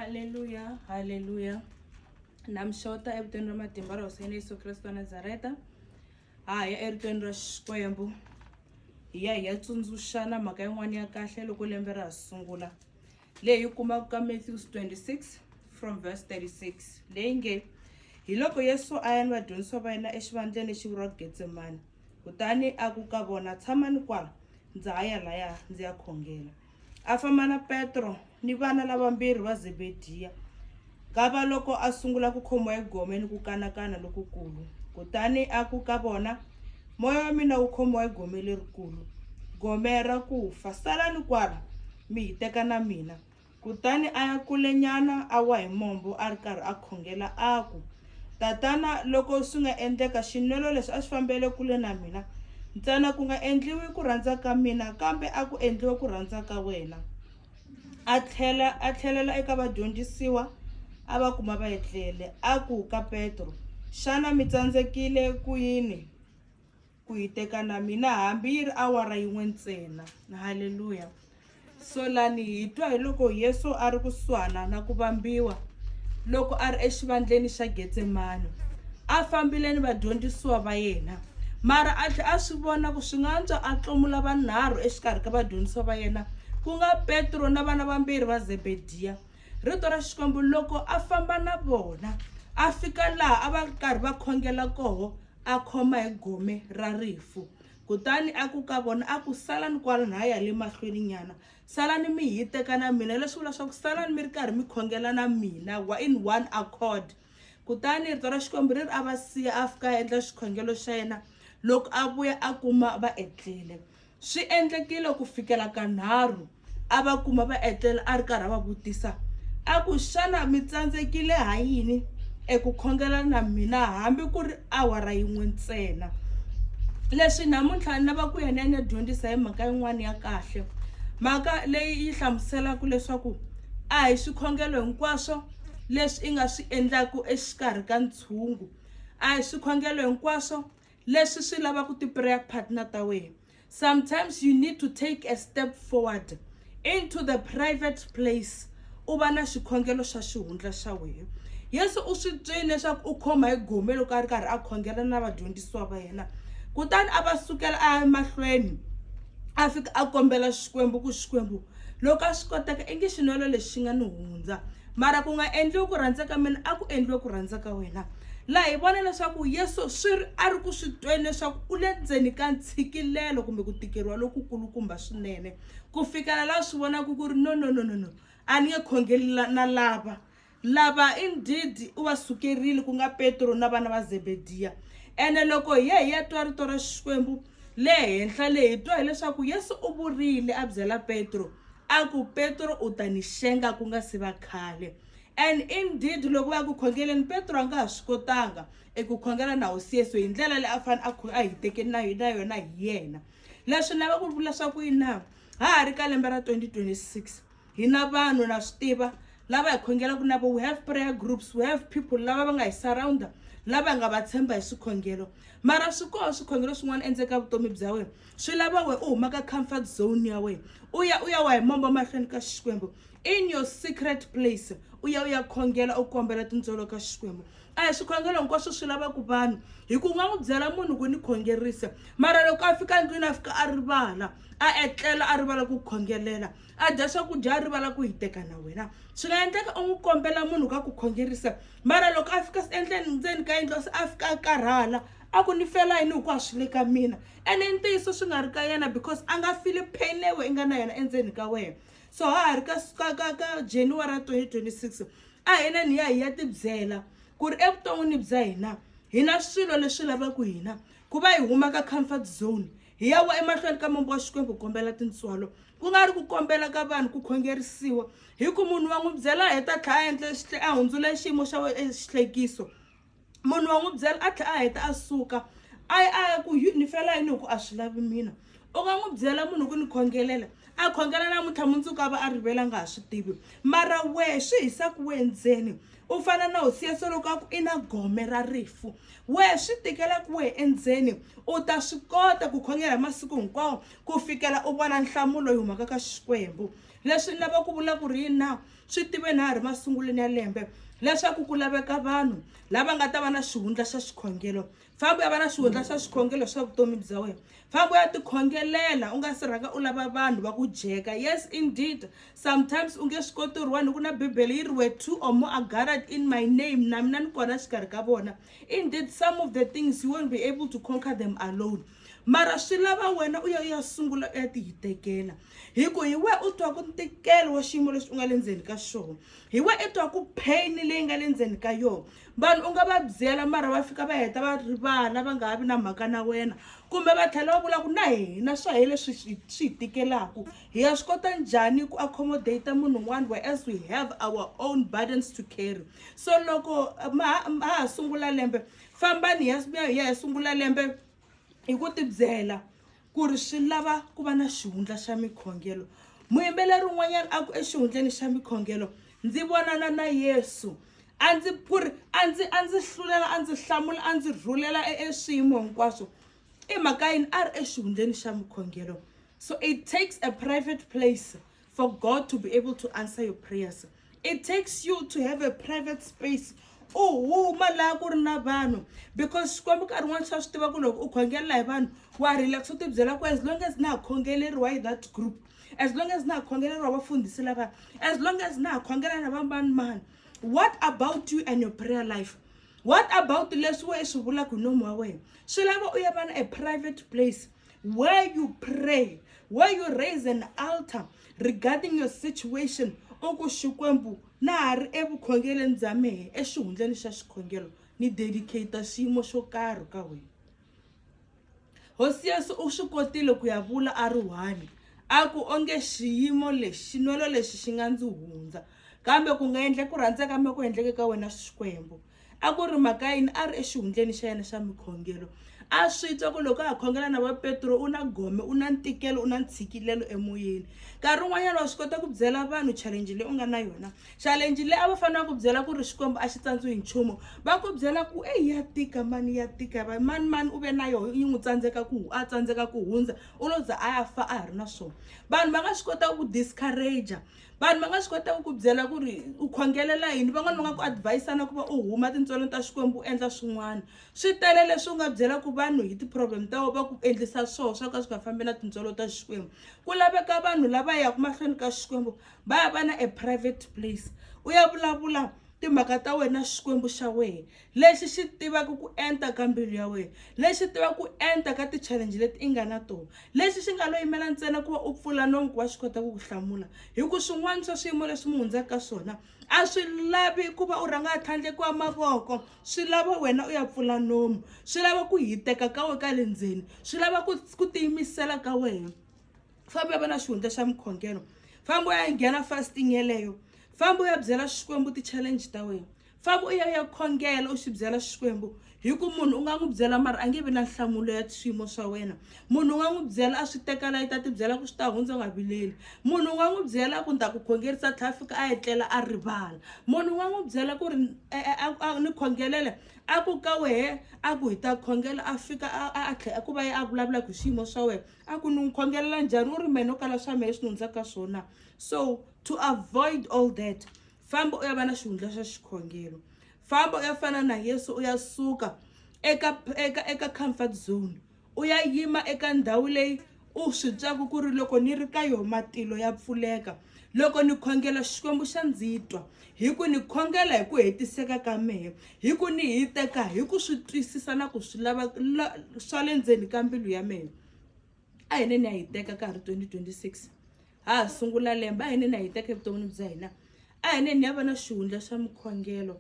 Haleluya, haleluya. Namxota evuton'wini ra matimba ra Hoseni Yesu Kristo wa Nazareta. Hi ya eritweni ra Xikwembu. Hi ya tsundzuxana mhaka yin'wana ya kahle loko lembe ra sungula. Leyi kumaka ka Matthew 26 from verse 36. Leyi nge hi loko Yesu a ya ni vadyondzisi va yena exivandleni lexi vuriwaka Getsemani. Kutani a ku ka vona, tshamani kwala, ndza ha ya laya ndzi ya khongela. A famba na Petro ni vana lavambirhi va Zebediya. Kava loko a sungula ku khomiwa hi gome ni ku kanakana lokukulu. Kutani a ku ka vona, moya wa mina wu khomiwa hi gome lerikulu, gome ra ku fa. Salani kwala mi hi teka na mina. Kutani a ya kulenyana a wa hi mombo a ri karhi a khongela a ku, tatana, loko swi nga endleka xinwelo lexi a xi fambele kule na mina, ntsena ku nga endliwi ku rhandza ka mina kambe a ku endliwe ku rhandza ka wena. A tlhelela eka vadyondzisiwa a va kuma va etlele. A ku ka Petro, xana mi tsandzekile ku yini ku hi teka na mina hambi yi ri awara yin'we ntsena? Haleluya. So lani hi twa hi loko Yesu a ri kusuhana na ku vambiwa, loko a ri exivandleni xa Getsemani. A fambile ni vadyondzisiwa va yena, mara a tlhe a swi vona ku swi nga antswa a tlomula vanharhu exikarhi ka vadyondzisiwa va yena, ku nga Petro na vana vambirhi va Zebediya. Rito ra Xikwembu, loko a famba na vona a fika laha a va karhi va khongela koho, a khoma hi gome ra rifu. Kutani a ku ka vona, a ku salani kwala na ya le mahlweni nyana, salani mi hi teka na mina. Leswi vula swa ku salani mi ri karhi mi khongela na mina in one accord. Kutani rito ra Xikwembu ri ri a va siya a fika a endla xikhongelo xa yena. Loko a vuya a kuma va etlele. Swi endlekile ku fikela kanharhu a va kuma va etlele a ri karhi a va vutisa a ku, xana mi tsandzekile ha yini eku khongela na mina hambi ku ri awara yin'we ntsena? Leswi namuntlha ni lava ku ya ni ya dyondzisa hi mhaka yin'wana ya kahle, mhaka leyi yi hlamuselaka leswaku a hi swikhongelo hinkwaswo leswi i nga swi endlaku exikarhi ka ntshungu, a hi swikhongelo hinkwaswo leswi swi lavaka ti-prayer partner ta wena. Sometimes you need to take a step forward into the private place, u va na xikhongelo xa xihundla xa wena. Yesu u swi twile leswaku u khoma hi gome loko a ri karhi a khongela na vadyondzisiwa va yena. Kutani a va sukela a ya mahlweni a fika a kombela Xikwembu ku, Xikwembu, loko a swi koteka i nge xinwelo lexi xi nga ni hundza, mara ku nga endliwi ku rhandza ka mina, a ku endliwe ku rhandza ka wena. Laha hi vona leswaku Yesu a ri ku swi tweni leswaku u le ndzeni ka ntshikelelo kumbe ku tikeriwa lokukulukumba swinene, ku fikela laha swi vonaka ku ri no, a ni nge khongeli na lava indeed u va sukerile, ku nga Petro na vana va Zebediya. Ene loko hi ya twa rito ra Xikwembu le henhla le, hi twa hileswaku Yesu u vurile a byela Petro a ku, Petro u ta ni xenga ku nga si va khale. And indeed loko va ya ku khongeleni, Petro a nga ha swi kotanga eku khongela na hosi Yesu hi ndlela leyi a fanele a hi tekeni na yona hi yena. Leswi lava ku vula swa ku yini? Ha ri ka lembe ra 2026 hi na vanhu na swi tiva lava hi khongelaka na vo. We have prayer groups, we have people lava va nga hi surrounda, lava nga va tshemba hi swikhongelo. Mara swi koho swikhongelo swin'wana endzeni ka vutomi bya wena, swi lava wena u huma ka comfort zone ya wena, u ya wa hi mombo mahlweni ka Xikwembu in your secret place, u ya khongela u kombela tintswalo ka Xikwembu. A hi swikhongelo hinkwaswo swi lavaku vanhu, hi ku nga n'wi byela munhu ku ni khongerisa, mara loko a fika ndlwini a fika a rivala, a etlela a rivala ku khongelela, a dya swakudya a rivala ku hi teka na wena. Swi nga endleka u n'wi kombela munhu ka ku khongerisa, mara loko a fika ndzeni ka yindlu a fika a karhala a ku, ni fela yini hi ku a swi le ka mina. Ene i ntiyiso swi nga ri ka yena because a nga feel pain leyi i nga na yona endzeni ka wena. So ha ri ka January 2026 a hina ni ya tibyela ku ri evuton'wini bya hina hi na swilo leswi lavaka hina ku va hi huma ka comfort zone, hi ya wa emahlweni ka mombo wa Xikwembu kombela tintswalo, ku nga ri ku kombela ka vanhu ku khongerisiwa. Hi ku munhu wa n'wi byela a heta tlha a endle a hundzule xiyimo xa xihlekiso, munhu wa n'wi byela a tlha a heta a suka a ku ni fela yini hi ku a swi lavi mina. U nga n'wi byela munhu ku ni khongelela, a khongela namuntlha mundzuku a va a rivele a nga ha swi tivi, mara we swi hisa ku we endzeni u fana na hosi Yesu loko a ku i na gome ra rifu. We swi tikela ku we endzeni u ta swi kota ku khongela hi masiku hinkwawo ku fikela u vona nhlamulo yi humaka ka Xikwembu. leswi ni lava ku vula ku ri yini na swi tive na ha ri masunguleni ya lembe leswaku ku laveka vanhu lava nga ta va na xihundla xa xikhongelo. Famba ya va na xihundla xa xikhongelo xa vutomi bya wena. Famba ya tikhongelela u nga si rhanga u lava vanhu va ku jeka. Yes indeed, sometimes u nge swi koti ri wani ku na bibele yi ri where 2 or more are gathered in my name, na mina ni kona xikarhi ka vona. Indeed, some of the things you won't be able to conquer them alone. Mara swi lava wena u ya sungula u ya ti hitekela. Hi ku hi we u twa ku ntikelo wa xiyimo lexi u nga le ndzeni ka xona. Hi we i twa ku pain leyi nga le ndzeni ka yona. Vanhu u nga va byela mara va fika va heta va rivala va nga ha vi na mhaka na wena. Kumbe va tlhela va vula ku na hina swa hi leswi swi hi tikelaku. Hi ya swi kota njhani ku accommodate munhu un'wana whereas we have our own burdens to carry. So loko ha sungula lembe, fambani hi ya sungula lembe hi ku tibyela ku ri swi lava ku va na xihundla xa mikhongelo. Muyimbeleri un'wanyana a ku exihundleni xa mikhongelo, ndzi vonana na Yesu. A ndzi hlulela, a ndzi hlamula, a ndzi rhulela swiyimo hinkwaswo. I mhaka yini a ri exihundleni xa mikhongelo. So it takes a private place for God to be able to answer your prayers. It takes you to have a private space. Huma laha ku ri na vanhu, because xikwembu nkarhi wun'wana xa swi tiva ku loko u khongelela hi vanhu wa relax u tibyela ku as long as na ha khongeleriwa hi that group, as long as na ha khongeleriwa vafundhisi lava, as long as na ha khongela na va mani. What about you and your prayer life? What about leswi we swi vulaka hi nomu wa wena? Swi lava u ya va na a private place where you pray, where you raise an altar regarding your situation. Oku Xikwembu na ha ri evukhongeleni bya mehe exihundleni xa xikhongelo ni dedicate xiyimo xo karhi ka wena. Hosi Yesu u swi kotile ku ya vula a ri 1 a ku onge xiyimo lexi xinwelo lexi xi nga ndzi hundza, kambe ku nga endle ku rhandza ka me ku endleke ka wena Xikwembu. A ku ri mhaka yini a ri exihundleni xa yena xa mikhongelo. A swi twa ku loko a khongela na va Petro u na gome, u na ntikelo, u na ntshikilelo emoyeni. Nkarhi wun'wanyana wa swi kota ku byela vanhu challenge leyi u nga na yona, challenge leyi a va fanele ku byela ku ri Xikwembu a xi tsandziwi hi nchumu. Va ku byela ku ya tika mani, ya tika mani u ve na yona yi n'wi tsandzeka ku hundza u lo za a ya fa a ha ri na swona. Vanhu va nga swi kota ku discourage, vanhu va nga swi kota ku byela ku ri u khongelela yini, van'wana va nga ku advise-ana ku va u huma tintswelweni ta Xikwembu u endla swin'wana. Swi tele leswi u nga byela ku vanhu hi ti-problem ta vona va ku endlisa swona swa ka swi nga fambi na tintswelo ta Xikwembu. Ku laveka vanhu lava yaka mahlweni ka Xikwembu va ya va na a private place, u ya vulavula timhaka ta wena Xikwembu xa wena lexi xi tivaka ku enta ka mbilu ya wena, lexi tivaka ku enta ka ti-challenge leti i nga na tona, lexi xi nga lo yimela ntsena ku va u pfula nomu ku va xi kota ku ku hlamula. Hi ku swin'wana swa swiyimo leswi mi hundzaka ka swona a swi lavi ku va u rhanga a tlhandlekiwa mavoko, swi lava wena u ya pfula nomu, swi lava ku hiteka ka wena ka le ndzeni, swi lava ku tiyimisela ka wena. Famba ya va na xihundla xa mikhongelo, famba u ya nghena fasting yeleyo, famba u ya byela Xikwembu ti-challenge ta wena, famba u ya khongela u xi byela Xikwembu. Hi ku munhu u nga n'wi byela mara a nge vi na nhlamulo ya swiyimo swa wena. Munhu u nga n'wi byela a swi teka layita ti byela ku swi ta hundza u nga vileli. Munhu u nga n'wi byela ku ni ta ku khongerisa tlhela fika a etlela a rivala. Munhu u nga n'wi byela ku ri ni khongelele a ku ka wehe a ku hi ta khongela a fika a tlhela ku va a vulavula hi xiyimo swa wena a ku ni n'wi khongelela njhani u ri mena u kala swa mehe swi hundzaka swona. So to avoid all that, famba u ya va na xihundla xa xikhongelo, famba u ya fana na Yesu u ya suka eka comfort zone, u ya yima eka ndhawu leyi u swi twaku ku ri loko ni ri ka yona matilo ya pfuleka, loko ni khongela Xikwembu xa ndzi twa, hi ku ni khongela hi ku hetiseka ka mehe, hi ku ni hiteka hi ku swi twisisa na ku swi lava swa le ndzeni ka mbilu ya mehe. A hi neni ya hiteka ka ha ri 2026, ha sungula lembe, a hi neni ya hiteka evuton'wini bya hina, a hi neni ya va na xihundla xa mikhongelo,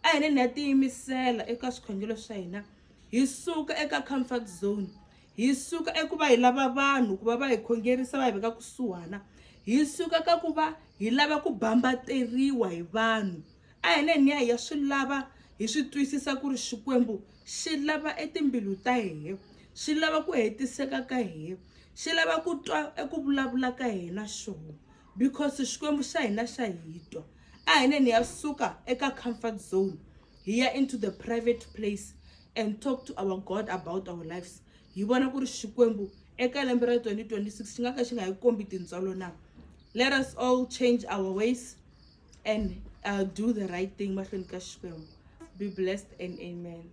a hi neni ya tiyimisela eka swikhongelo swa hina. Hi suka eka comfort zone, hi suka eku va hi lava vanhu ku va va hi khongerisa va hi veka kusuhana, hi suka ka ku va hi lava ku bambateriwa hi vanhu. A hi neni ya swi lava hi swi twisisa ku ri Xikwembu xi lava etimbilu ta hina, xi lava ku hetiseka ka hina, xi lava ku twa eku vulavula ka hina xona, because Xikwembu xa hina xa hi twa. A hi neni ya suka eka comfort zone hi ya into the private place and talk to our God about our lives. Hi vona ku ri Xikwembu eka lembe ra 2026 xi nga ka xi nga hi kombi tintswalo na. let us all change our ways and do the right thing mahlweni ka Xikwembu. Be blessed and amen.